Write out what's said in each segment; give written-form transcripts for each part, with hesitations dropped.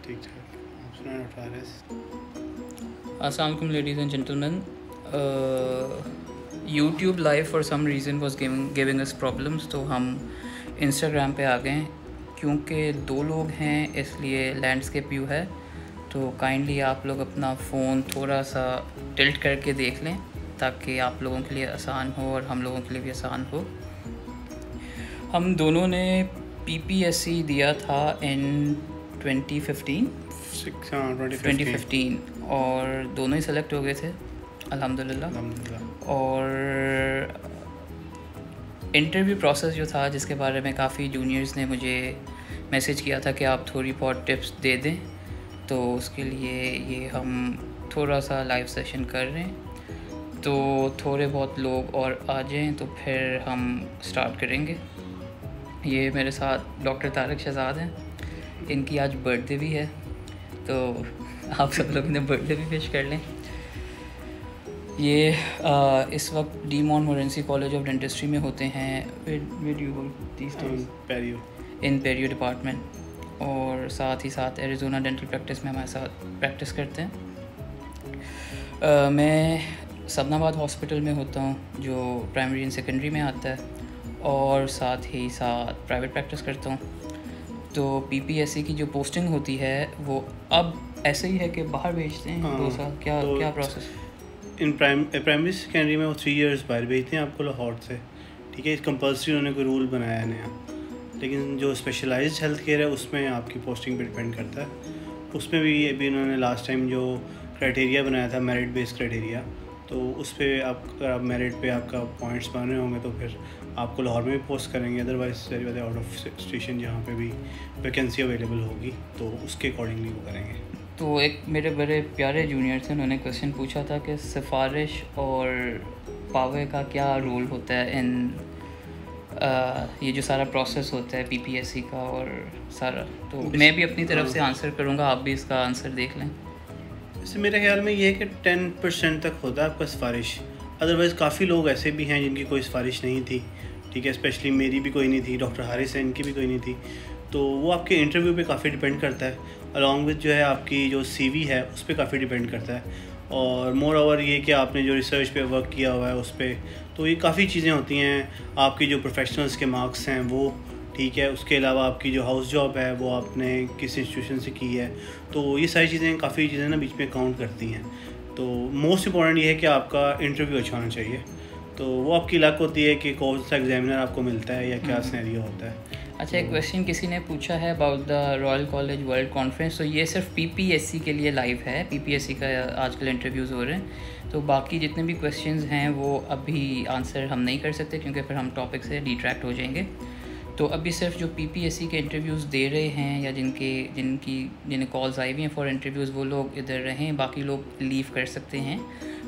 ठीक ठाक। आप सुनाएं doctor Haris. Assalamu alaikum ladies and gentlemen. YouTube live for some reason was giving us problems, तो हम Instagram पे आ गए क्योंकि 2 लोग हैं इसलिए लैंडस्केप व्यू है। तो काइंडली आप लोग अपना फ़ोन थोड़ा सा टिल्ट करके देख लें ताकि आप लोगों के लिए आसान हो और हम लोगों के लिए भी आसान हो। हम दोनों ने PPSC दिया था इन 2015 और दोनों ही सेलेक्ट हो गए थे अल्हम्दुलिल्लाह। और इंटरव्यू प्रोसेस जो था जिसके बारे में काफ़ी जूनियर्स ने मुझे मैसेज किया था कि आप थोड़ी बहुत टिप्स दे दें, तो उसके लिए ये हम थोड़ा सा लाइव सेशन कर रहे हैं। तो थोड़े बहुत लोग और आ जाएं तो फिर हम स्टार्ट करेंगे। ये मेरे साथ डॉक्टर तारिक शहजाद हैं, इनकी आज बर्थडे भी है, तो आप सब लोग इन्हें बर्थडे भी विश कर लें। ये इस वक्त डी मोरेंसी कॉलेज ऑफ डेंटिस्ट्री में होते हैं इन पेरियो डिपार्टमेंट, और साथ ही साथ एरिज़ोना डेंटल प्रैक्टिस में हमारे साथ प्रैक्टिस करते हैं। मैं सदनाबाद हॉस्पिटल में होता हूँ जो प्राइमरी एंड सेकेंडरी में आता है, और साथ ही साथ प्राइवेट प्रैक्टिस करता हूँ। तो PPSC की जो पोस्टिंग होती है वो अब ऐसे ही है कि बाहर भेजते हैं 2 साल, क्या तो क्या प्रोसेस? इन प्राइमरी सेकेंडरी में वो 3 इयर्स बाहर भेजते हैं आपको लाहौर से, ठीक है। इस कंपल्सरी उन्होंने कोई रूल बनाया है नया, लेकिन जो स्पेशलाइज्ड हेल्थ केयर है उसमें आपकी पोस्टिंग पे डिपेंड करता है। उसमें भी अभी उन्होंने लास्ट टाइम जो क्राइटेरिया बनाया था मेरिट बेस्ड क्राइटेरिया, तो उस पर आप मेरिट पे आपका पॉइंट्स बन रहे होंगे तो फिर आपको लाहौर में भी पोस्ट करेंगे। अदरवाइज सारी बातें आउट ऑफ स्टेशन जहाँ पे भी वैकेंसी अवेलेबल होगी तो उसके अकॉर्डिंगली वो करेंगे। तो एक मेरे बड़े प्यारे जूनियर थे, उन्होंने क्वेश्चन पूछा था कि सिफारिश और पावे का क्या रोल होता है इन ये जो सारा प्रोसेस होता है PPSC का और सारा। तो मैं भी अपनी तरफ से आंसर करूँगा, आप भी इसका आंसर देख लें। वैसे मेरे ख्याल में ये है कि 10% तक होता है आपका सिफारिश। अदरवाइज़ काफ़ी लोग ऐसे भी हैं जिनकी कोई सिफारिश नहीं थी, ठीक है। स्पेशली मेरी भी कोई नहीं थी, डॉक्टर हारिस है इनकी भी कोई नहीं थी। तो वो आपके इंटरव्यू पे काफ़ी डिपेंड करता है, अलॉन्ग विद जो है आपकी जो CV है उस पर काफ़ी डिपेंड करता है। और मोर ओवर ये कि आपने जो रिसर्च पे वर्क किया हुआ है उस पर, तो ये काफ़ी चीज़ें होती हैं। आपकी जो प्रोफेशनल्स के मार्क्स हैं वो, ठीक है। उसके अलावा आपकी जो हाउस जॉब है वो आपने किस इंस्टीट्यूशन से की है, तो ये सारी चीज़ें काफ़ी चीज़ें ना बीच में काउंट करती हैं। तो मोस्ट इम्पॉर्टेंट ये है कि आपका इंटरव्यू अच्छा होना चाहिए। तो वो आपकी लक होती है कि कौन सा एग्जामिनर आपको मिलता है या क्या सिनेरियो होता है। अच्छा, एक क्वेश्चन किसी ने पूछा है about the royal college world conference. तो ये सिर्फ PPSC के लिए लाइव है, PPSC का आजकल इंटरव्यूज़ हो रहे हैं। तो बाकी जितने भी क्वेश्चंस हैं वो अभी आंसर हम नहीं कर सकते क्योंकि फिर हम टॉपिक से डिट्रैक्ट हो जाएंगे। तो अभी सिर्फ जो PPSC के इंटरव्यूज़ दे रहे हैं या जिन्हें कॉल्स आई हुई हैं फॉर इंटरव्यूज़, वो लोग इधर रहें, बाकी लोग लीव कर सकते हैं।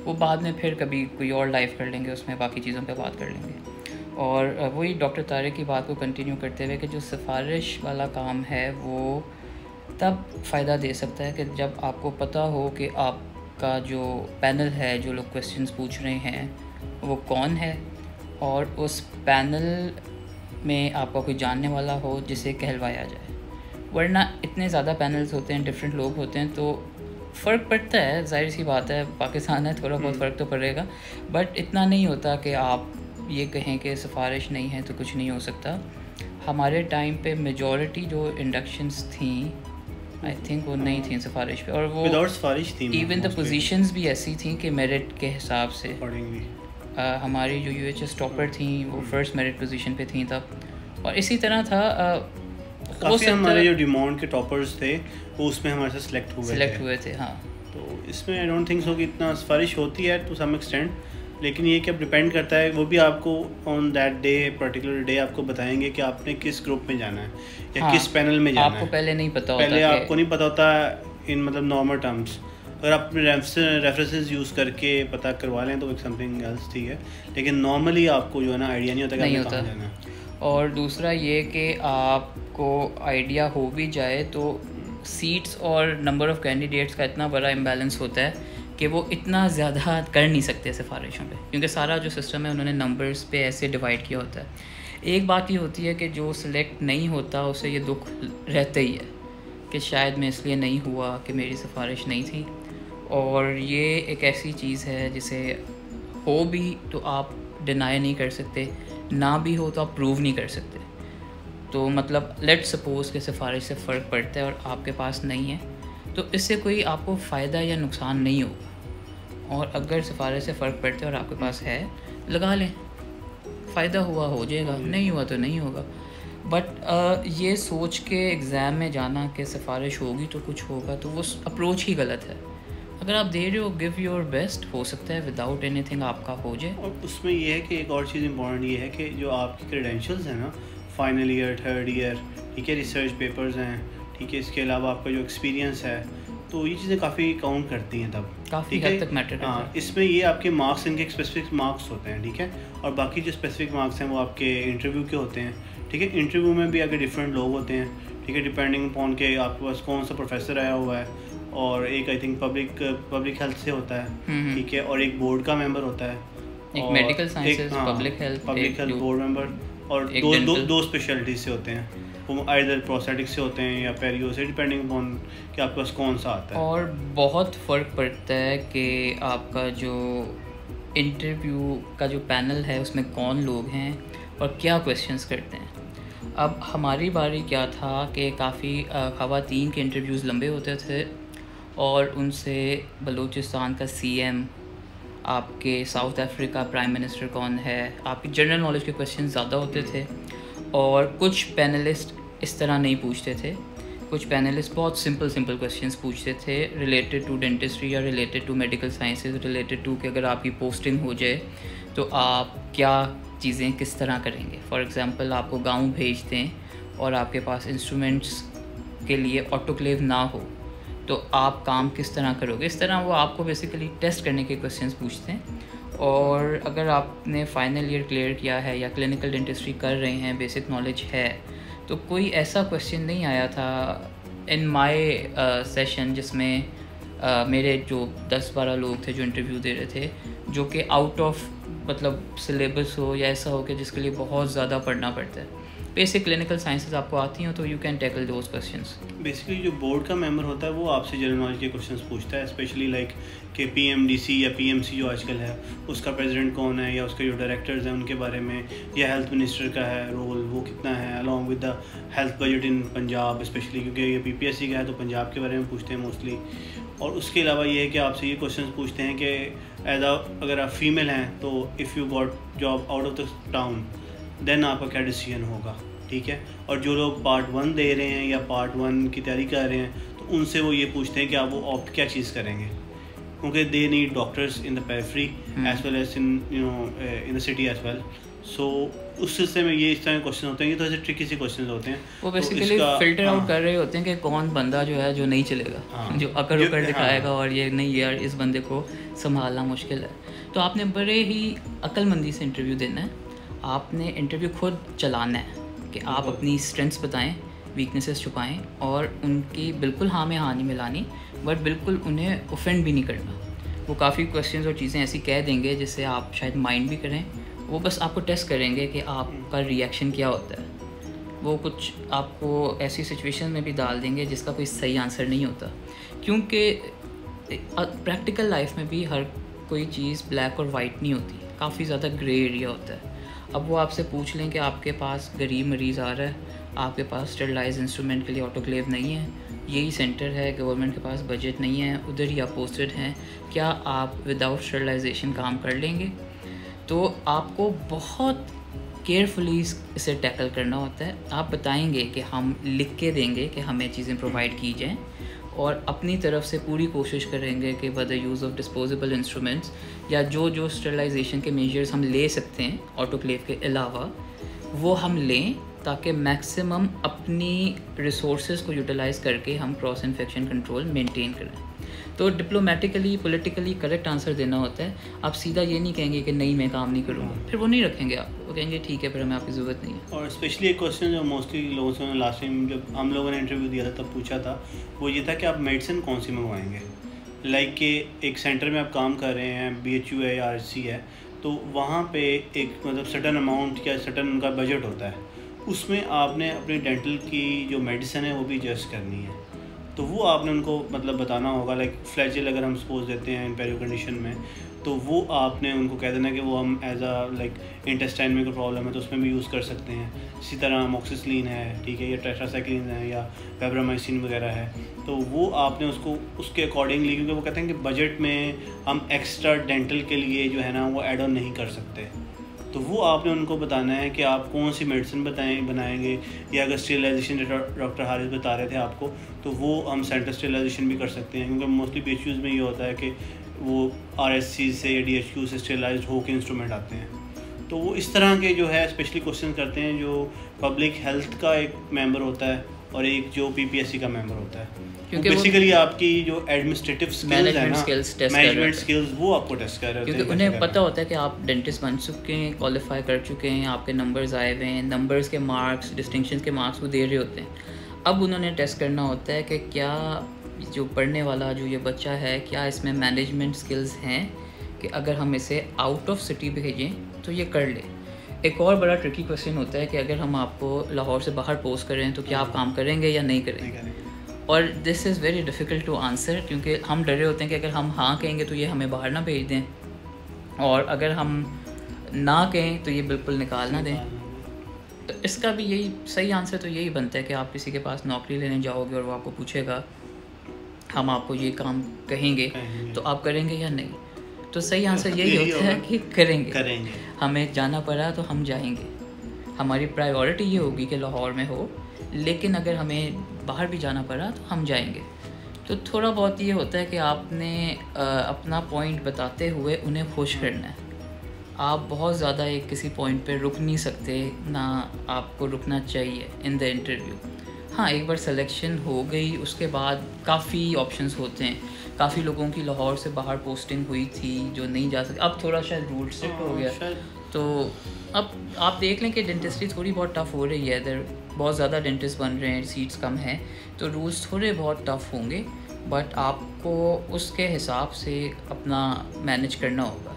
वो बाद में फिर कभी कोई और लाइव कर लेंगे, उसमें बाकी चीज़ों पे बात कर लेंगे। और वही डॉक्टर तारिक की बात को कंटिन्यू करते हुए कि जो सिफारिश वाला काम है वो तब फ़ायदा दे सकता है कि जब आपको पता हो कि आपका जो पैनल है, जो लोग क्वेश्चंस पूछ रहे हैं वो कौन है, और उस पैनल में आपका कोई जानने वाला हो जिसे कहलवाया जाए। वरना इतने ज़्यादा पैनल्स होते हैं, डिफरेंट लोग होते हैं, तो फ़र्क पड़ता है, जाहिर सी बात है, पाकिस्तान है, थोड़ा बहुत फ़र्क तो पड़ेगा। बट इतना नहीं होता कि आप ये कहें कि सिफारिश नहीं है तो कुछ नहीं हो सकता। हमारे टाइम पे मेजॉरिटी जो इंडक्शंस थी, आई थिंक वो नहीं थी सिफारिश पे, और वो विदाउट सिफारिश थी। इवन द पोजीशंस भी ऐसी थी कि मेरिट के हिसाब से हमारी जो UHS टॉपर थी वो फर्स्ट मेरिट पोजीशन पे थी तब, और इसी तरह था। काफ़ी हमारे जो डिमांड के टॉपर्स थे वो उसमें हमारे से सिलेक्ट हुए थे। हाँ, तो इसमें आई डोंट थिंक सो कि इतना सिफारिश होती है टू सम एक्सटेंट, लेकिन ये क्या डिपेंड करता है, वो भी आपको on that day, particular day आपको बताएंगे कि आपने किस ग्रुप में जाना है या हाँ, किस पैनल में जाना है। आपको पहले नहीं पता होता, पहले आपको नहीं पता होता इन मतलब नॉर्मल टर्म्स। अगर आप रेफरेंसेस यूज़ करके पता करवा लें तो एक समथिंग एल्स, ठीक है। लेकिन नॉर्मली आपको जो है ना आइडिया नहीं होता कि आपने कहाँ जाना है। और दूसरा ये कि आपको आइडिया हो भी जाए तो सीट्स और नंबर ऑफ़ कैंडिडेट्स का इतना बड़ा इम्बैलेंस होता है कि वो इतना ज़्यादा कर नहीं सकते सिफारिशों पे, क्योंकि सारा जो सिस्टम है उन्होंने नंबर्स पे ऐसे डिवाइड किया होता है। एक बात ये होती है कि जो सिलेक्ट नहीं होता उसे ये दुख रहता ही है कि शायद मैं इसलिए नहीं हुआ कि मेरी सिफारिश नहीं थी। और ये एक ऐसी चीज़ है जिसे हो भी तो आप डिनाई नहीं कर सकते, ना भी हो तो आप प्रूव नहीं कर सकते। तो मतलब लेट्स सपोज़ कि सिफारिश से फ़र्क पड़ता है और आपके पास नहीं है, तो इससे कोई आपको फ़ायदा या नुकसान नहीं होगा। और अगर सिफारिश से फ़र्क पड़ता है और आपके पास है, लगा लें, फ़ायदा हुआ हो जाएगा, नहीं हुआ तो नहीं होगा। बट ये सोच के एग्ज़ाम में जाना कि सिफारिश होगी तो कुछ होगा, तो वो अप्रोच ही गलत है। अगर आप दे रहे हो, गिव योर बेस्ट, हो सकता है विदाउट एनीथिंग आपका हो जाए। और उसमें ये है कि एक और चीज़ इंपॉर्टेंट ये है कि जो आपकी क्रेडेंशियल्स हैं ना, फाइनल ईयर, थर्ड ईयर, ठीक है, रिसर्च पेपर्स हैं, ठीक है, इसके अलावा आपका जो एक्सपीरियंस है, तो ये चीज़ें काफ़ी काउंट करती हैं तब, काफ़ी हद तक मैटर करता है। हाँ, इसमें ये आपके मार्क्स, इनके स्पेसिफिक मार्क्स होते हैं, ठीक है, और बाकी जो स्पेसिफिक मार्क्स हैं वो आपके इंटरव्यू के होते हैं, ठीक है। इंटरव्यू में भी आगे डिफरेंट लोग होते हैं, ठीक है, डिपेंडिंग अपॉन के आपके पास कौन सा प्रोफेसर आया हुआ है, और एक आई थिंक पब्लिक हेल्थ से होता है, ठीक है, और एक बोर्ड का मेंबर होता है, एक medical sciences, public health board member, और दो स्पेशलिटी से होते हैं, वो आइदर प्रोस्थेटिक से होते हैं या पेरियो से, डिपेंडिंग अपॉन कि आपके पास कौन सा आता है। और बहुत फ़र्क पड़ता है कि आपका जो इंटरव्यू का जो पैनल है उसमें कौन लोग हैं और क्या क्वेश्चंस करते हैं। अब हमारी बारी क्या था कि काफ़ी ख़वातीन के इंटरव्यूज़ लंबे होते थे और उनसे बलूचिस्तान का सीएम, आपके साउथ अफ्रीका प्राइम मिनिस्टर कौन है, आपकी जनरल नॉलेज के क्वेश्चन ज़्यादा होते थे। और कुछ पैनलिस्ट इस तरह नहीं पूछते थे, कुछ पैनलिस्ट बहुत सिंपल क्वेश्चंस पूछते थे रिलेटेड टू डेंटिस्ट्री या related to medical sciences, related to कि अगर आपकी पोस्टिंग हो जाए तो आप क्या चीज़ें किस तरह करेंगे। फॉर एग्ज़ाम्पल, आपको गाँव भेजते हैं और आपके पास इंस्ट्रूमेंट्स के लिए ऑटोक्लेव ना हो तो आप काम किस तरह करोगे। इस तरह वो आपको बेसिकली टेस्ट करने के क्वेश्चंस पूछते हैं। और अगर आपने फाइनल ईयर क्लियर किया है या क्लिनिकल डेंटिस्ट्री कर रहे हैं, बेसिक नॉलेज है, तो कोई ऐसा क्वेश्चन नहीं आया था इन माय सेशन जिसमें मेरे जो 10-12 लोग थे जो इंटरव्यू दे रहे थे, जो कि आउट ऑफ मतलब सिलेबस हो या ऐसा हो कि जिसके लिए बहुत ज़्यादा पढ़ना पड़ता है। बेसिक क्लिनिकल साइंसेज आपको आती हैं तो you can tackle those questions. Basically जो बोर्ड का मेंबर होता है वो आपसे जनरल नॉलेज के क्वेश्चंस पूछता है, स्पेशली लाइक कि पीएमडीसी या पीएमसी जो आजकल है उसका प्रेसिडेंट कौन है, या उसके जो डायरेक्टर्स हैं उनके बारे में, या हेल्थ मिनिस्टर का है रोल, वो कितना है, along with the health budget in Punjab specially, क्योंकि ये पीपीएससी का है तो पंजाब के बारे में पूछते हैं मोस्टली। और उसके अलावा ये है कि आपसे ये क्वेश्चन पूछते हैं कि अगर आप फीमेल हैं तो if you got job out of the town then आपका क्या डिसीजन होगा, ठीक है। और जो लोग पार्ट 1 दे रहे हैं या पार्ट 1 की तैयारी कर रहे हैं तो उनसे वो ये पूछते हैं कि आप वो ऑप्ट क्या चीज़ करेंगे, क्योंकि they need doctors in the periphery as well as in the city as well. So उस सिलसिले में ये इस तरह के क्वेश्चन होते हैं, ये तो ऐसे ट्रिकी से क्वेश्चन होते हैं। वो बेसिकली फिल्टर आउट कर रहे होते हैं कि कौन बंदा जो है जो नहीं चलेगा, जो अकड़ उकड़ दिखाएगा और ये नहीं यार इस बंदे को संभालना मुश्किल है। तो आपने बड़े ही अक्लमंदी से इंटरव्यू देना है, आपने इंटरव्यू खुद चलाना है कि आप अपनी स्ट्रेंथ्स बताएं, वीकनेसेस छुपाएं और उनकी बिल्कुल हाँ में हाँ नहीं मिलानी, बट बिल्कुल उन्हें ऑफेंड भी नहीं करना। वो काफ़ी क्वेश्चंस और चीज़ें ऐसी कह देंगे जिससे आप शायद माइंड भी करें, वो बस आपको टेस्ट करेंगे कि आपका रिएक्शन क्या होता है। वो कुछ आपको ऐसी सिचुएशन में भी डाल देंगे जिसका कोई सही आंसर नहीं होता, क्योंकि प्रैक्टिकल लाइफ में भी हर कोई चीज़ ब्लैक और वाइट नहीं होती, काफ़ी ज़्यादा ग्रे एरिया होता है। अब वो आपसे पूछ लें कि आपके पास गरीब मरीज़ आ रहा है, आपके पास स्टेरिलाइज इंस्ट्रूमेंट के लिए ऑटोक्लेव नहीं है, यही सेंटर है, गवर्नमेंट के पास बजट नहीं है, उधर ही आप पोस्टेड हैं, क्या आप विदाउट स्टेरिलाइजेशन काम कर लेंगे? तो आपको बहुत केयरफुली इसे टैकल करना होता है। आप बताएंगे कि हम लिख के देंगे कि हमें चीज़ें प्रोवाइड की जाएँ और अपनी तरफ से पूरी कोशिश करेंगे कि with the use of disposable instruments या जो स्टेरिलाइजेशन के मेजर्स हम ले सकते हैं ऑटोक्लेव के अलावा वो हम लें, ताकि मैक्सिमम अपनी रिसोर्सेज को यूटिलाइज़ करके हम क्रॉस इन्फेक्शन कंट्रोल मेंटेन करें। तो डिप्लोमेटिकली पॉलिटिकली करेक्ट आंसर देना होता है। आप सीधा ये नहीं कहेंगे कि नहीं मैं काम नहीं करूँगा, फिर वो नहीं रखेंगे आप, वो कहेंगे ठीक है फिर हमें आपकी ज़रूरत नहीं है। और स्पेशली एक क्वेश्चन जो मोस्टली लोगों से लास्ट टाइम जब हम लोगों ने इंटरव्यू दिया था तब पूछा था, वो ये था कि आप मेडिसिन कौन सी मंगवाएंगे। लाइक कि एक सेंटर में आप काम कर रहे हैं, BHU है या RC है, तो वहाँ पे एक मतलब सर्टन अमाउंट या सर्टन उनका बजट होता है, उसमें आपने अपनी डेंटल की जो मेडिसिन है वो भी एडजस्ट करनी है। तो वो आपने उनको मतलब बताना होगा। लाइक फ्लैजिल अगर हम सपोज देते हैं इम्पेरियो कंडीशन में, तो वो आपने उनको कह देना कि वो हम एज अ लाइक इंटेस्टाइन में कोई प्रॉब्लम है तो उसमें भी यूज़ कर सकते हैं। इसी तरह अमोक्सिसिलिन है, ठीक है, या टेट्रासाइक्लिन है या वेब्रामाइसिन वगैरह है, तो वो आपने उसको उसके अकॉर्डिंगली, क्योंकि वो कहते हैं कि बजट में हम एक्स्ट्रा डेंटल के लिए जो है ना वो एड ऑन नहीं कर सकते, तो वो आपने उनको बताना है कि आप कौन सी मेडिसिन बनाएंगे, या अगर स्टेरिलाइजेशन डॉक्टर हारिस बता रहे थे आपको, तो वो हम सेंटर स्टेरिलाइजेशन भी कर सकते हैं, क्योंकि मोस्टली PHUs में ये होता है कि वो RSC से या DHQ से स्टेरिलाइज हो के इंस्ट्रूमेंट आते हैं। तो वो इस तरह के जो है स्पेशली क्वेश्चन करते हैं जो पब्लिक हेल्थ का एक मेंबर होता है और एक जो PPSC का मेंबर होता है, क्योंकि बेसिकली आपकी जो एडमिनिस्ट्रेटिव स्किल्स है ना, मैनेजमेंट स्किल्स, वो आपको टेस्ट कर रहे होते हैं, क्योंकि उन्हें पता होता है कि आप डेंटिस्ट बन चुके हैं, क्वालिफाई कर चुके हैं, आपके नंबर्स आए हुए हैं, नंबर्स के मार्क्स, डिस्टिंक्शन के मार्क्स वो दे रहे होते हैं। अब उन्होंने टेस्ट करना होता है कि क्या जो पढ़ने वाला जो ये बच्चा है, क्या इसमें मैनेजमेंट स्किल्स हैं कि अगर हम इसे आउट ऑफ सिटी भेजें तो ये कर ले। एक और बड़ा ट्रिकी क्वेश्चन होता है कि अगर हम आपको लाहौर से बाहर पोस्ट करें तो क्या आप काम करेंगे या नहीं करेंगे, और this is very difficult to answer, क्योंकि हम डरे होते हैं कि अगर हम हाँ कहेंगे तो ये हमें बाहर ना भेज दें, और अगर हम ना कहें तो ये बिल्कुल निकाल ना दें। तो इसका भी यही सही आंसर तो यही बनता है कि आप किसी के पास नौकरी लेने जाओगे और वो आपको पूछेगा हम आपको ये काम कहेंगे तो आप करेंगे या नहीं, तो सही आंसर यही होता है कि करेंगे। हमें जाना पड़ा तो हम जाएंगे, हमारी प्रायोरिटी ये होगी कि लाहौर में हो, लेकिन अगर हमें बाहर भी जाना पड़ा तो हम जाएंगे। तो थोड़ा बहुत ये होता है कि आपने अपना पॉइंट बताते हुए उन्हें खुश करना है। आप बहुत ज़्यादा एक किसी पॉइंट पे रुक नहीं सकते, ना आपको रुकना चाहिए इन द इंटरव्यू। हाँ, एक बार सिलेक्शन हो गई उसके बाद काफ़ी ऑप्शंस होते हैं। काफ़ी लोगों की लाहौर से बाहर पोस्टिंग हुई थी जो नहीं जा सकते, अब थोड़ा शायद रूल स्ट्रिक्ट हो गया, तो अब आप देख लें कि डेंटिस्ट्री थोड़ी बहुत टफ़ हो रही है, इधर बहुत ज़्यादा डेंटिस्ट बन रहे हैं, सीट्स कम हैं, तो रूल्स थोड़े बहुत टफ़ होंगे, बट आपको उसके हिसाब से अपना मैनेज करना होगा।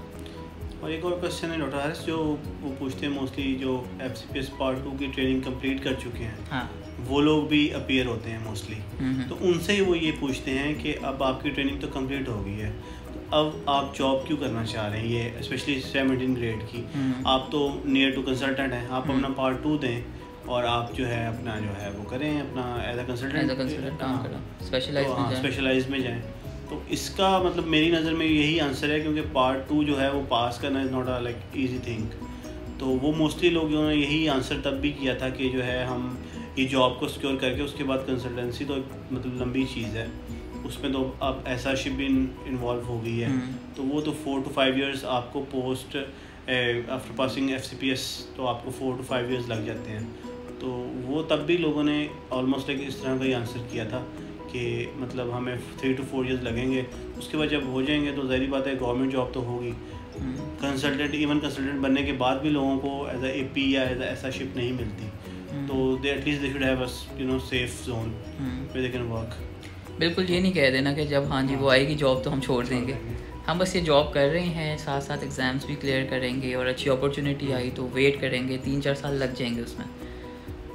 और एक और क्वेश्चन है डॉक्टर हारिस, जो वो पूछते हैं मोस्टली जो FCPS पार्ट 2 की ट्रेनिंग कंप्लीट कर चुके हैं, हाँ, वो लोग भी अपीयर होते हैं मोस्टली, तो उनसे वो ये पूछते हैं कि अब आपकी ट्रेनिंग तो कंप्लीट हो गई है, तो अब आप जॉब क्यों करना चाह रहे हैं, ये स्पेशली 17 ग्रेड की, आप तो नियर टू कंसल्टेंट हैं, आप अपना पार्ट 2 दें और आप जो है अपना जो है वो करें, अपना एज अ कंसल्टेंट काम करें, स्पेशलाइज में जाएँ। तो इसका मतलब मेरी नज़र में यही आंसर है, क्योंकि पार्ट 2 जो है वो पास करना is not a like easy thing. तो वो मोस्टली लोगों ने यही आंसर तब भी किया था कि जो है हम ये जॉब को सिक्योर करके उसके बाद कंसल्टेंसी, तो मतलब लंबी चीज़ है, उसमें तो अब एसआरशिप भी इन्वॉल्व हो गई है, तो वो तो 4 to 5 years आपको पोस्ट आफ्टर पासिंग FCPS तो आपको 4 to 5 years लग जाते हैं। तो वो तब भी लोगों ने ऑलमोस्ट लाइक इस तरह का ही आंसर किया था कि मतलब हमें 3 to 4 years लगेंगे, उसके बाद जब हो जाएंगे तो ज़ाहिर बात है गवर्नमेंट जॉब तो होगी। कंसल्टेंट, इवन कंसल्टेंट बनने के बाद भी लोगों को एज अ AP या एज अ एसआरशिप नहीं मिलती, तो they at least they should have a safe zone where they can work. बिल्कुल ये नहीं कह देना कि जब हाँ जी वो आएगी जॉब तो हम छोड़ देंगे, हम बस ये जॉब कर रहे हैं, साथ साथ एग्ज़ाम्स भी क्लियर करेंगे और अच्छी अपॉर्चुनिटी आई तो वेट करेंगे, 3-4 साल लग जाएंगे उसमें।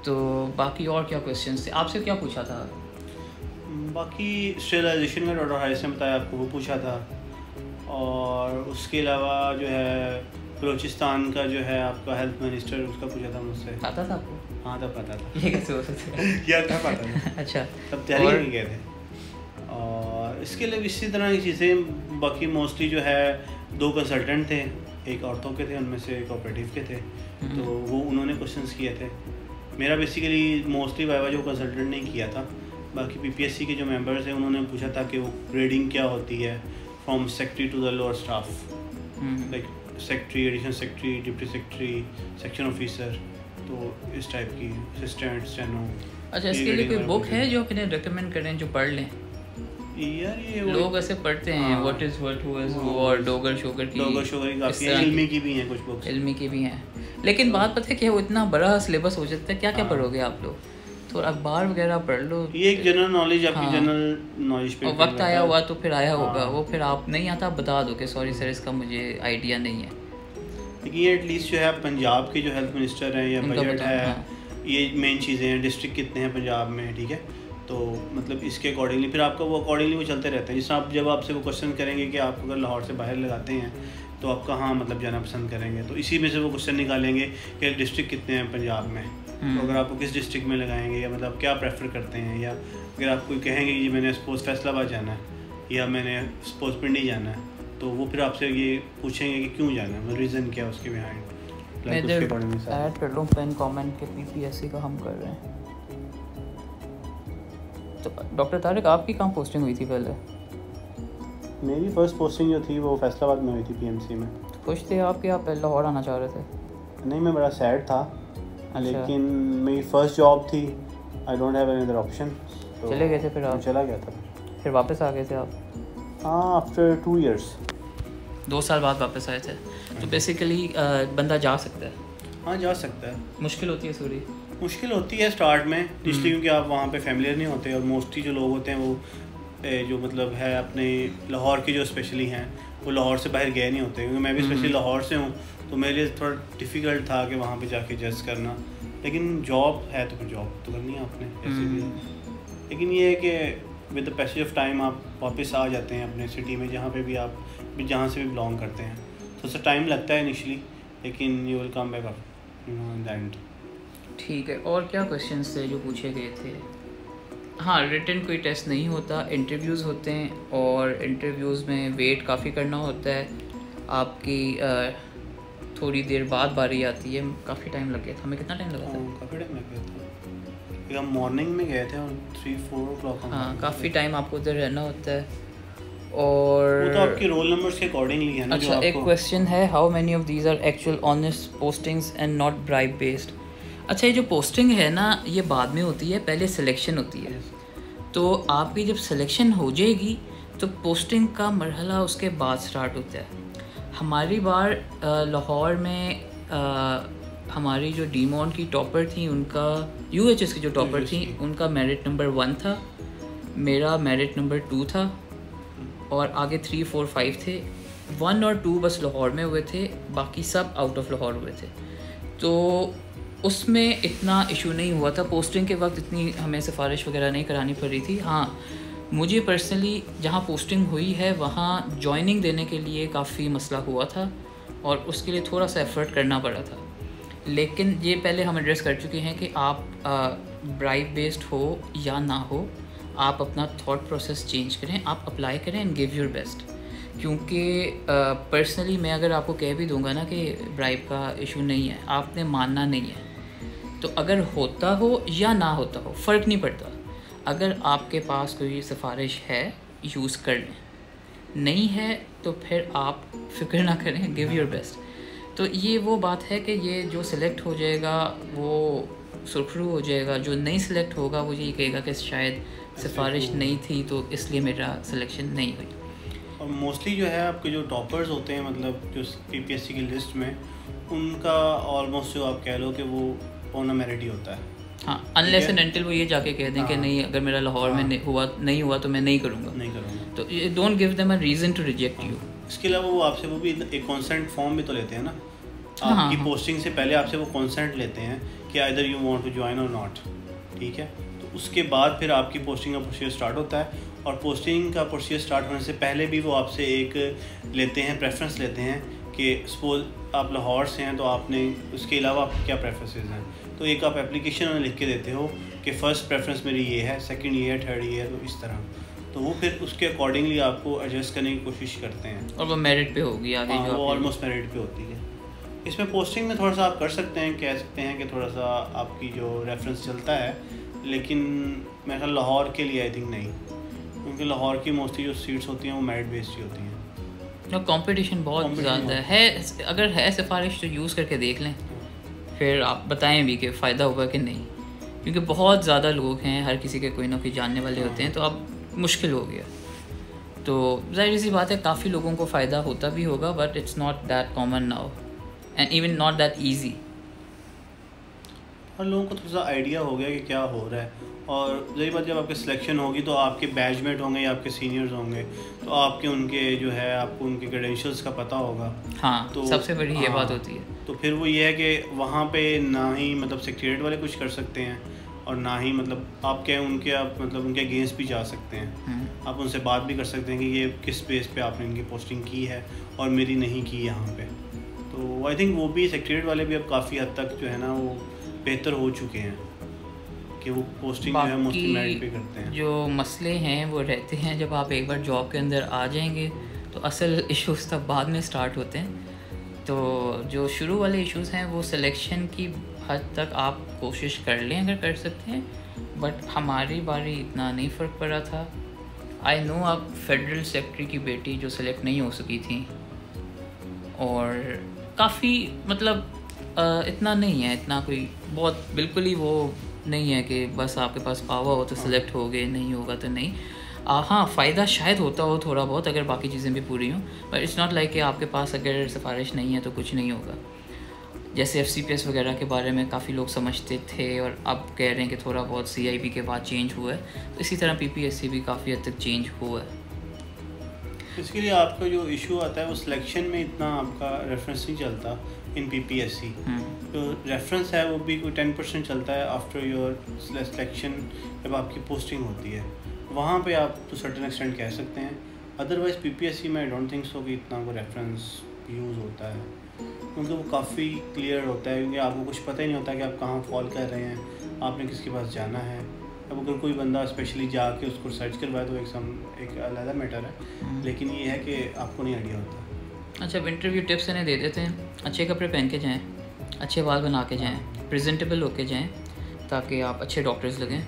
तो बाकी और क्या क्वेश्चंस थे, आपसे क्या पूछा था? बाकी स्टेरिलाइजेशन का डॉक्टर हारिस ने बताया आपको, वो पूछा था, और उसके अलावा जो है बलूचिस्तान का जो है आपका हेल्थ मिनिस्टर, उसका पूछा था मुझसे। पता था आपको? हाँ तब पता था। ये कैसे हो सकता है? क्या था पता था। अच्छा, तब तैयारी करके गए थे। और इसके लिए इसी तरह की चीज़ें, बाकी मोस्टली जो है 2 कंसल्टेंट थे, एक ऑर्थो के थे, उनमें से एक ऑपरेटिव के थे, तो वो उन्होंने क्वेश्चंस किए थे। मेरा बेसिकली मोस्टली वाइवा जो कंसल्टेंट नहीं किया था, बाकी PPSC के जो मेंबर्स हैं उन्होंने पूछा था कि वो ग्रेडिंग क्या होती है from secretary to the lower staff, like secretary, additional secretary, deputy secretary, section officer, तो इस टाइप की, असिस्टेंट, स्टेनो। अच्छा, इसके लिए कोई बुक है जो अपने रेकमेंड करें जो पढ़ लें? यार ये लोग ऐसे पढ़ते हैं, what is what who is who, और डोगर शोगर की काफ़ी है, इल्मी की भी हैं कुछ बुक्स, इल्मी की भी हैं, लेकिन बात पता है कि वो इतना बड़ा सिलेबस हो जाता है, क्या क्या पढ़ोगे आप लोग? तो अखबार वगैरह पढ़ लो, ये एक जनरल नॉलेज, आपकी जनरल नॉलेज पे वक्त आया हुआ तो फिर आया होगा, वो फिर आप नहीं आता बता दो कि सॉरी सर इसका मुझे आइडिया नहीं है। लेकिन ये एटलीस्ट जो है पंजाब के जो हेल्थ मिनिस्टर हैं या बजट है, ये मेन चीज़ें हैं, डिस्ट्रिक्ट कितने हैं पंजाब में, ठीक है, तो मतलब इसके अकॉर्डिंगली फिर आपका वो अकॉर्डिंगली वो चलते रहते हैं। जिस आप जब आपसे वो क्वेश्चन करेंगे कि आप अगर लाहौर से बाहर लगाते हैं तो आप कहाँ मतलब जाना पसंद करेंगे, तो इसी में से वो क्वेश्चन निकालेंगे कि डिस्ट्रिक्ट कितने हैं पंजाब में, तो अगर आपको किस डिस्ट्रिक्ट में लगाएंगे या मतलब क्या प्रेफर करते हैं, या अगर आप कोई कहेंगे कि मैंने सपोज़ फैसलाबाद जाना है या मैंने सपोज़ पिंडी जाना है, तो वो फिर आपसे ये पूछेंगे कि क्यों जाना है, मतलब रीज़न क्या है उसके बिहाइंड। मैं इधर ऐड कर लूँ पेन कमेंट के PPSC का हम कर रहे हैं। तो डॉक्टर तारिक आपकी कहाँ पोस्टिंग हुई थी पहले? मेरी फर्स्ट पोस्टिंग जो थी वो फैसलाबाद में हुई थी PMC में। खुश थे आप कि आप लाहौर आना चाह रहे थे? नहीं, मैं बड़ा सैड था। अच्छा। लेकिन मेरी फर्स्ट जॉब थी, I don't have any other option, तो चले गए थे फिर आप? चला गया था। फिर वापस आ गए थे आप? हाँ, आफ्टर 2 years। 2 साल बाद वापस आए थे। तो बेसिकली बंदा जा सकता है? हाँ, जा सकता है। मुश्किल होती है सूरी? मुश्किल होती है स्टार्ट में, इसलिए क्योंकि आप वहाँ पे फैमिलियर नहीं होते, और मोस्टली जो लोग होते हैं वो जो मतलब है अपने लाहौर के जो स्पेशली हैं वो लाहौर से बाहर गए नहीं होते, क्योंकि मैं भी स्पेशली लाहौर से हूँ, तो मेरे लिए थोड़ा डिफ़िकल्ट था कि वहाँ पे जाके जज करना। लेकिन जॉब है तो फिर जॉब तो करनी है आपने ऐसे भी। लेकिन ये है कि with the passage of time आप वापस आ जाते हैं अपने सिटी में, जहाँ पे भी आप जहाँ से भी बिलोंग करते हैं। तो उससे टाइम लगता है इनिशियली, लेकिन you will come back in the end. ठीक है, और क्या क्वेश्चंस थे जो पूछे गए थे? हाँ, रिटन कोई टेस्ट नहीं होता, इंटरव्यूज़ होते हैं, और इंटरव्यूज़ में वेट काफ़ी करना होता है। आपकी थोड़ी देर बाद बारी आती है। काफ़ी टाइम लग गया था, हमें कितना टाइम लगा था? काफ़ी टाइम लग गया था, हम मॉर्निंग में गए थे और 3-4 o'clock। हाँ, काफ़ी टाइम आपको उधर रहना होता है। और वो तो आपके रोल नंबर्स के अकॉर्डिंगली है ना। अच्छा, एक क्वेश्चन है, how many of these are actual honest postings and not bribe based? अच्छा, ये जो पोस्टिंग है ना ये बाद में होती है, पहले सिलेक्शन होती है। तो आपकी जब सिलेक्शन हो जाएगी तो पोस्टिंग का मरहला उसके बाद स्टार्ट होता है। हमारी बार लाहौर में हमारी जो डीमॉन्ट की टॉपर थी, उनका UHS की जो टॉपर थी उनका मेरिट नंबर 1 था, मेरा मेरिट नंबर 2 था, और आगे 3, 4, 5 थे। 1 और 2 बस लाहौर में हुए थे, बाकी सब आउट ऑफ लाहौर हुए थे। तो उसमें इतना इशू नहीं हुआ था। पोस्टिंग के वक्त इतनी हमें सिफारिश वगैरह नहीं करानी पड़ रही थी। हाँ, मुझे पर्सनली जहाँ पोस्टिंग हुई है वहाँ जॉइनिंग देने के लिए काफ़ी मसला हुआ था, और उसके लिए थोड़ा सा एफ़र्ट करना पड़ा था। लेकिन ये पहले हम एड्रेस कर चुके हैं कि आप ब्राइब बेस्ड हो या ना हो, आप अपना थॉट प्रोसेस चेंज करें, आप अप्लाई करें एंड गिव योर बेस्ट। क्योंकि पर्सनली मैं अगर आपको कह भी दूंगा ना कि ब्राइब का इशू नहीं है, आपने मानना नहीं है। तो अगर होता हो या ना होता हो फ़र्क नहीं पड़ता। अगर आपके पास कोई सिफारिश है यूज़ कर लें, नहीं है तो फिर आप फिक्र ना करें, गिव योर बेस्ट। तो ये वो बात है कि ये जो सिलेक्ट हो जाएगा वो सुरखरू हो जाएगा, जो नहीं सिलेक्ट होगा वो यही कहेगा कि शायद सिफारिश नहीं थी तो इसलिए मेरा सिलेक्शन नहीं हुई। और मोस्टली जो है आपके जो टॉपर्स होते हैं, मतलब जो PPSC की लिस्ट में, उनका ऑलमोस्ट जो आप कह लो कि वो ऑन अ मेरिट ही होता है। हाँ, अनलेस एंड अनटिल वो ये जाके कह दें कि नहीं, अगर मेरा लाहौर में नहीं हुआ तो मैं नहीं करूँगा। तो don't give them a reason to reject you. इसके अलावा वो आपसे वो भी एक कॉन्सेंट फॉर्म भी तो लेते हैं ना, आपकी पोस्टिंग से पहले आपसे वो कॉन्सेंट लेते हैं कि either you want to join और नॉट। ठीक है, तो उसके बाद फिर आपकी पोस्टिंग का प्रोसीजर स्टार्ट होता है, और पोस्टिंग का प्रोसीजर स्टार्ट होने से पहले भी वो आपसे एक लेते हैं, प्रेफरेंस लेते हैं कि सपोज आप लाहौर से हैं तो आपने उसके अलावा आपके क्या प्रेफरेंसेस हैं। तो एक आप एप्लीकेशन में लिख के देते हो कि फ़र्स्ट प्रेफरेंस मेरी ये है, सेकंड ये है, थर्ड ये है, तो इस तरह। तो वो फिर उसके अकॉर्डिंगली आपको एडजस्ट करने की कोशिश करते हैं, और वो मेरिट पे होगी आगे। हाँ, वो ऑलमोस्ट मेरिट पे होती है। इसमें पोस्टिंग में थोड़ा सा आप कर सकते हैं, कह सकते हैं कि थोड़ा सा आपकी जो रेफरेंस चलता है, लेकिन मेरे ख्याल लाहौर के लिए आई थिंक नहीं, क्योंकि लाहौर की मोस्टली जो सीट्स होती हैं वो मेरिट बेस्ड ही होती हैं। कंपटीशन बहुत ज़्यादा है। अगर है सिफारिश तो यूज़ करके देख लें, फिर आप बताएं भी कि फ़ायदा होगा कि नहीं, क्योंकि बहुत ज़्यादा लोग हैं, हर किसी के कोई ना कोई जानने वाले होते हैं, तो अब मुश्किल हो गया। तो ज़ाहिर सी बात है काफ़ी लोगों को फ़ायदा होता भी होगा, but it's not that common now and even not that easy. हर लोगों को थोड़ा सा आइडिया हो गया कि क्या हो रहा है, और जही बात जब आपकी सिलेक्शन होगी तो आपके बैचमेट होंगे या आपके सीनियर्स होंगे, तो आपके उनके जो है आपको उनके क्रेडेंशियल्स का पता होगा। हाँ, तो सबसे बड़ी ये बात होती है। तो फिर वो ये है कि वहाँ पे ना ही मतलब सेक्रेटरीट वाले कुछ कर सकते हैं, और ना ही मतलब आप क्या उनके आप मतलब उनके अगेंस्ट भी जा सकते हैं, आप उनसे बात भी कर सकते हैं कि ये किस बेस पे आपने इनकी पोस्टिंग की है और मेरी नहीं की यहाँ पे। तो आई थिंक वो भी सेक्रेटरीट वाले भी अब काफ़ी हद तक जो है ना वो बेहतर हो चुके हैं कि वो पोस्टिंग जो है मोस्टली मेरिट पे करते हैं। जो मसले हैं वो रहते हैं जब आप एक बार जॉब के अंदर आ जाएंगे तो असल इश्यूज़ तब बाद में स्टार्ट होते हैं। तो जो शुरू वाले इश्यूज़ हैं वो सिलेक्शन की हद तक आप कोशिश कर लें अगर कर सकते हैं, बट हमारी बारी इतना नहीं फ़र्क पड़ा था। आई नो आप फेडरल सेक्रेटरी की बेटी जो सेलेक्ट नहीं हो सकी थी, और काफ़ी मतलब इतना नहीं है, इतना कोई बहुत बिल्कुल ही वो नहीं है कि बस आपके पास पावर हो तो सिलेक्ट हो गए, नहीं होगा तो नहीं। हाँ, फ़ायदा शायद होता हो थोड़ा बहुत अगर बाकी चीज़ें भी पूरी हों, बट इट्स नॉट लाइक कि आपके पास अगर सिफारिश नहीं है तो कुछ नहीं होगा। जैसे FCPS वगैरह के बारे में काफ़ी लोग समझते थे और अब कह रहे हैं कि थोड़ा बहुत CIB के बाद चेंज हुआ है, तो इसी तरह PPSC भी काफ़ी हद तक चेंज हुआ है। इसके लिए आपका जो इशू आता है वो सिलेक्शन में इतना आपका रेफरेंस नहीं चलता इन PPSC। तो रेफरेंस है वो भी कोई 10% चलता है आफ्टर योर सिलेक्शन, जब आपकी पोस्टिंग होती है वहाँ पे आप तो सर्टेन एक्सटेंट कह सकते हैं। अदरवाइज़ PPSC में आई डोंट थिंक सो कि इतना कोई रेफरेंस यूज़ होता है, क्योंकि वो काफ़ी क्लियर होता है, क्योंकि आपको कुछ पता ही नहीं होता कि आप कहाँ फॉल कर रहे हैं, आपने किसके पास जाना है। अब अगर कोई बंदा स्पेशली जाके उसको सर्च करवाए तो एक अलग मैटर है, लेकिन ये है कि आपको नहीं आइडिया होता। अच्छा, अब इंटरव्यू टिप्स इन्हें दे देते हैं। अच्छे कपड़े पहन के जाएँ, अच्छे बाल बना के जाएँ, प्रेजेंटेबल होके जाएँ ताकि आप अच्छे डॉक्टर्स लगें।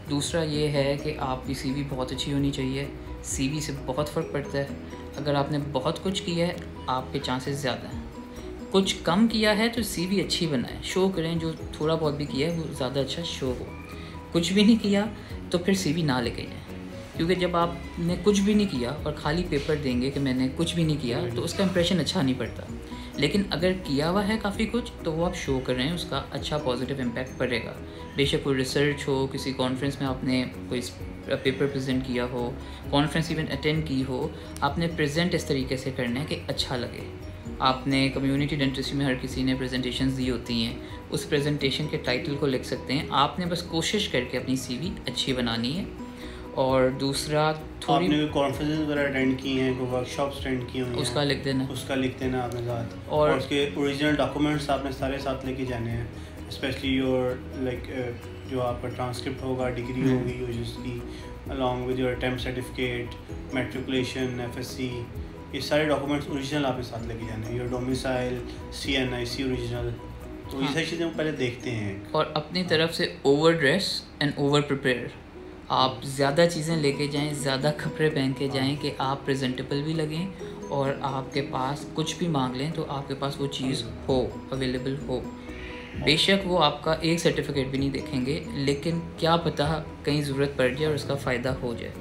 दूसरा ये है कि आपकी CV बहुत अच्छी होनी चाहिए। CV से बहुत फ़र्क पड़ता है। अगर आपने बहुत कुछ किया है आपके चांसेस ज़्यादा हैं, कुछ कम किया है तो CV अच्छी बनाएं, शो करें जो थोड़ा बहुत भी किया है वो ज़्यादा अच्छा शो हो। कुछ भी नहीं किया तो फिर CV ना लेके जाएँ, क्योंकि जब आपने कुछ भी नहीं किया और खाली पेपर देंगे कि मैंने कुछ भी नहीं किया तो उसका इंप्रेशन अच्छा नहीं पड़ता। लेकिन अगर किया हुआ है काफ़ी कुछ तो वो आप शो कर रहे हैं, उसका अच्छा पॉजिटिव इम्पैक्ट पड़ेगा। बेशक कोई रिसर्च हो, किसी कॉन्फ्रेंस में आपने कोई पेपर प्रेजेंट किया हो, कॉन्फ्रेंस इवेंट अटेंड की हो, आपने प्रेजेंट इस तरीके से करना है कि अच्छा लगे। आपने कम्युनिटी डेंटिस्ट्री में हर किसी ने प्रेजेंटेशंस दी होती हैं, उस प्रेजेंटेशन के टाइटल को लिख सकते हैं। आपने बस कोशिश करके अपनी CV अच्छी बनानी है। और दूसरा थोड़ी आपने कॉन्फ्रेंसेस वगैरह अटेंड की हैं, कोई वर्कशॉप्स अटेंड की हुई हैं, उसका लिख देना आपने साथ, और उसके ओरिजिनल डॉक्यूमेंट्स आपने सारे साथ लेके जाने हैं। स्पेशली योर जो आपका ट्रांसक्रिप्ट होगा, डिग्री होगी जिसकी, along with your attempt certificate, matriculation, FSC, ये सारे डॉक्यूमेंट्स ओरिजिनल आपने साथ लेके जाने हैं। योर डोमिसाइल, CNIC ओरिजिनल, तो ये सारी चीज़ें वो पहले देखते हैं। और अपनी तरफ से over dress and over prepare, आप ज़्यादा चीज़ें लेके जाएं, ज़्यादा कपड़े पहन के जाएं कि आप प्रेजेंटेबल भी लगें और आपके पास कुछ भी मांग लें तो आपके पास वो चीज़ हो, अवेलेबल हो। बेशक वो आपका एक सर्टिफिकेट भी नहीं देखेंगे, लेकिन क्या पता कहीं ज़रूरत पड़ जाए और उसका फ़ायदा हो जाए।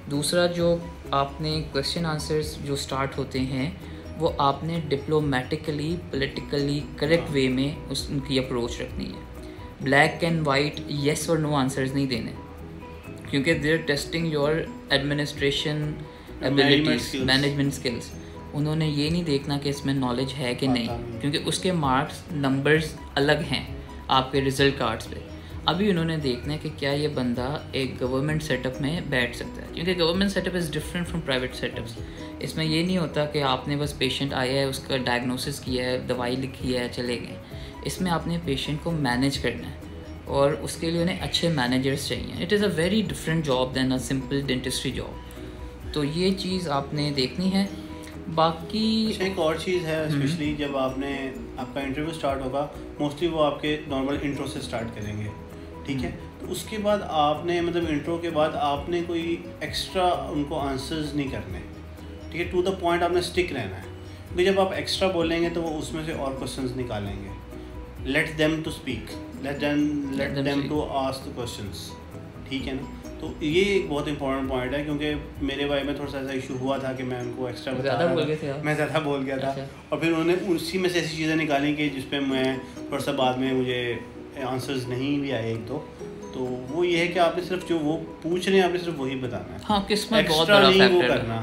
दूसरा, जो आपने क्वेश्चन आंसर्स जो स्टार्ट होते हैं वो आपने डिप्लोमेटिकली, पॉलिटिकली करेक्ट वे में उनकी अप्रोच रखनी है। ब्लैक एंड वाइट येस और नो आंसर्स नहीं देने, क्योंकि they are testing your administration abilities, management skills. उन्होंने ये नहीं देखना कि इसमें नॉलेज है कि नहीं, क्योंकि उसके मार्क्स नंबर्स अलग हैं आपके रिजल्ट कार्ड्स पे। अभी उन्होंने देखना है कि क्या ये बंदा एक गवर्नमेंट सेटअप में बैठ सकता है, क्योंकि government setup is different from private setups. इसमें ये नहीं होता कि आपने बस पेशेंट आया है, उसका डायग्नोसिस किया है, दवाई लिखी है, चले गए। इसमें आपने पेशेंट को मैनेज करना है और उसके लिए उन्हें अच्छे मैनेजर्स चाहिए। It is a very different job then a simple dentistry job. तो ये चीज़ आपने देखनी है। बाकी एक और चीज़ है, स्पेशली जब आपका इंटरव्यू स्टार्ट होगा, मोस्टली वो आपके नॉर्मल इंट्रो से स्टार्ट करेंगे, ठीक है। तो उसके बाद आपने मतलब इंट्रो के बाद आपने कोई एक्स्ट्रा उनको आंसर्स नहीं करने, ठीक है। टू द पॉइंट आपने स्टिक रहना है, क्योंकि जब आप एक्स्ट्रा बोलेंगे तो वो उसमें से और क्वेश्चंस निकालेंगे। Let them to speak, let them to ask the questions, ठीक है ना। तो ये एक बहुत इंपॉर्टेंट पॉइंट है, क्योंकि मेरे भाई में थोड़ा सा ऐसा इशू हुआ था कि मैं उनको एक्स्ट्रा मैं ज़्यादा बोल गया था। और फिर उन्होंने उसी में से ऐसी चीज़ें निकाली कि जिस पे मैं थोड़ा सा बाद में मुझे आंसर्स नहीं भी आए एक दो। तो वो ये है कि आपने सिर्फ जो वो पूछ रहे हैं आपने सिर्फ वही बताना है। हाँ, किस्मत बहुत बड़ा फैक्टर वो करना,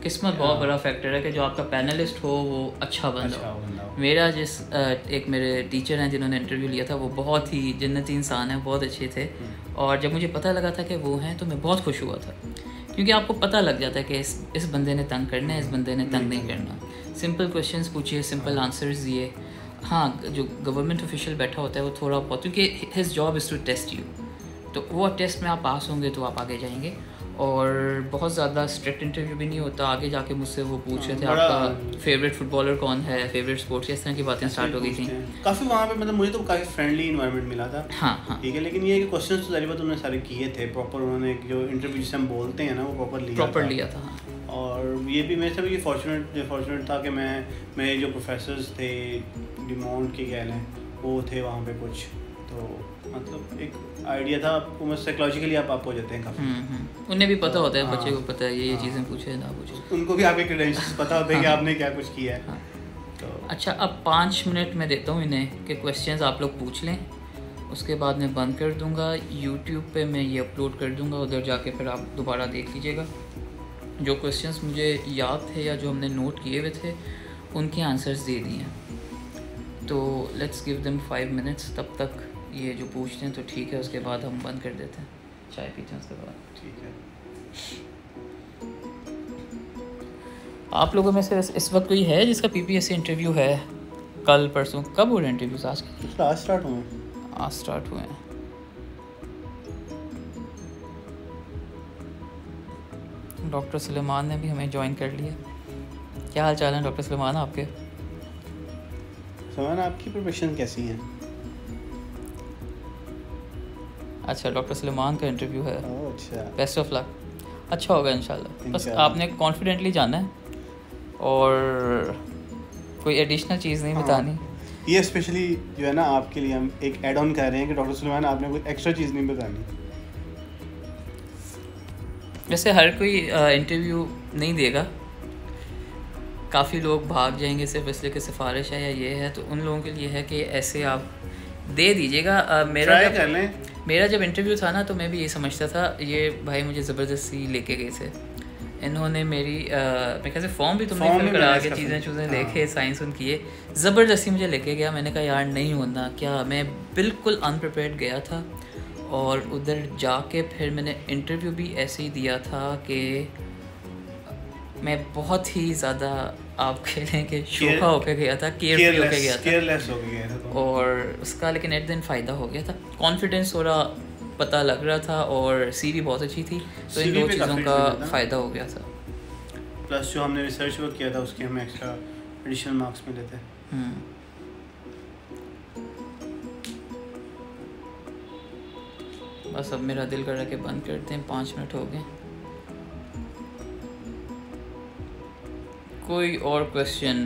किस्मत बहुत बड़ा फैक्टर है कि जो आपका पैनलिस्ट हो वो अच्छा बंदा हो। मेरा एक मेरे टीचर हैं जिन्होंने इंटरव्यू लिया था, वो बहुत ही जन्नती इंसान है, बहुत अच्छे थे। और जब मुझे पता लगा था कि वो हैं तो मैं बहुत खुश हुआ था, क्योंकि आपको पता लग जाता है कि इस बंदे ने तंग करना है, इस बंदे ने तंग नहीं करना। सिंपल क्वेश्चंस पूछिए, सिंपल आंसर्स दिए। हाँ, जो गवर्नमेंट ऑफिशियल बैठा होता है वो थोड़ा बहुत, क्योंकि his job is to test you, तो वो टेस्ट में आप पास होंगे तो आप आगे जाएंगे। और बहुत ज़्यादा स्ट्रिक्ट इंटरव्यू भी नहीं होता। आगे जाके मुझसे वो पूछ रहे थे आपका फेवरेट फुटबॉलर कौन है, फेवरेट स्पोर्ट्स, इस तरह की बातें स्टार्ट हो गई थी। काफ़ी वहाँ पे मतलब मुझे तो काफ़ी फ्रेंडली इन्वायरमेंट मिला था। हाँ, ठीक है, लेकिन ये कि क्वेश्चंस तो सारी बात उन्होंने सारे किए थे प्रॉपर, उन्होंने जो इंटरव्यू जिसे हम बोलते हैं ना वो प्रॉपर लिया था। और ये भी मेरे से भी फॉर्चुनेट था कि मेरे जो प्रोफेसर्स थे डिमोंट के कह लें वो थे वहाँ पे कुछ, तो मतलब एक आइडिया था आपको, मतलब साइकोलॉजिकली आप हो जाते हैं काफ़ी। उन्हें भी पता होता है, बच्चे को पता है ये चीज़ें पूछे ना पूछे, उनको भी आपके क्रेडेंशियल्स पता होते हैं कि आपने क्या कुछ किया है। तो अच्छा, अब 5 मिनट में देता हूँ इन्हें कि क्वेश्चंस आप लोग पूछ लें, उसके बाद मैं बंद कर दूँगा। यूट्यूब पे मैं ये अपलोड कर दूँगा, उधर जाके फिर आप दोबारा देख लीजिएगा। जो क्वेश्चंस मुझे याद थे या जो हमने नोट किए हुए थे उनके आंसर्स दे दिए हैं। तो लेट्स गिव देम 5 मिनट्स, तब तक ये जो पूछते हैं तो ठीक है, उसके बाद हम बंद कर देते हैं, चाय पीते हैं उसके बाद। ठीक है। आप लोगों में से इस वक्त कोई है जिसका PPSC इंटरव्यू है? कल परसों कब हो रहे हैं इंटरव्यूज? आज स्टार्ट हुए हैं। डॉक्टर सुलेमान ने भी हमें ज्वाइन कर लिया। क्या हाल चाल है डॉक्टर सुलेमान आपके? सुलेमान, आपकी प्रिपरेशन कैसी है? अच्छा, डॉक्टर सुलेमान का इंटरव्यू है। अच्छा, बेस्ट ऑफ लक, अच्छा होगा इंशाल्लाह। बस आपने कॉन्फिडेंटली जाना है और कोई एडिशनल चीज़ नहीं बतानी। ये स्पेशली जो है ना आपके लिए हम एक ऐड ऑन कर रहे हैं कि डॉक्टर सुलेमान आपने कोई एक्स्ट्रा चीज़ नहीं बतानी। वैसे हर कोई इंटरव्यू नहीं देगा, काफ़ी लोग भाग जाएंगे सिर्फ इसलिए कि सिफारिश है या ये है, तो उन लोगों के लिए है कि ऐसे आप दे दीजिएगा। मेरा जब इंटरव्यू था ना तो मैं भी ये समझता था, ये भाई मुझे ज़बरदस्ती लेके गए थे इन्होंने। मेरी मेरे ख्याल से फॉर्म भी तुमने फिल करा के चीज़ें लेके साइंस उन किए, ज़बरदस्ती मुझे लेके गया। मैंने कहा यार नहीं होना क्या, मैं बिल्कुल अनप्रिपेयर्ड गया था और उधर जाके फिर मैंने इंटरव्यू भी ऐसे ही दिया था कि मैं बहुत ही ज़्यादा आप कह रहे हैं कि शोखा होकर गया था, केयरफुल होकर गया था और उसका लेकिन एट द एंड फ़ायदा हो गया था। कॉन्फिडेंस थोड़ा पता लग रहा था और CV बहुत अच्छी थी, तो इन 2 चीज़ों का फ़ायदा हो गया था। प्लस जो हमने रिसर्च वर्क किया था उसके हमें एक्स्ट्रा एडिशनल मार्क्स मिले थे। बस अब मेरा दिल कर रहा है कि बंद करते हैं, 5 मिनट हो गए। कोई और क्वेश्चन?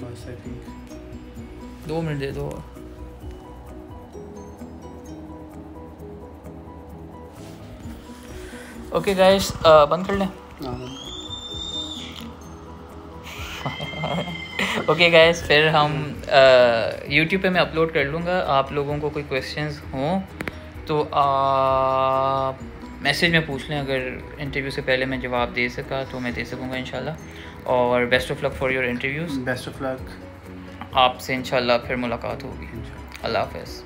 बस आई थिंक 2 मिनट दे दो। ओके गाइस, बंद कर लें। ओके गाइस, फिर हम YouTube पे मैं अपलोड कर लूँगा। आप लोगों को कोई क्वेश्चंस हों तो मैसेज में पूछ लें, अगर इंटरव्यू से पहले मैं जवाब दे सका तो मैं दे सकूँगा इंशाल्लाह। और best of luck for your interviews. Best of luck. आपसे इंशाल्लाह फिर मुलाकात होगी। अल्लाह हाफ़िज़।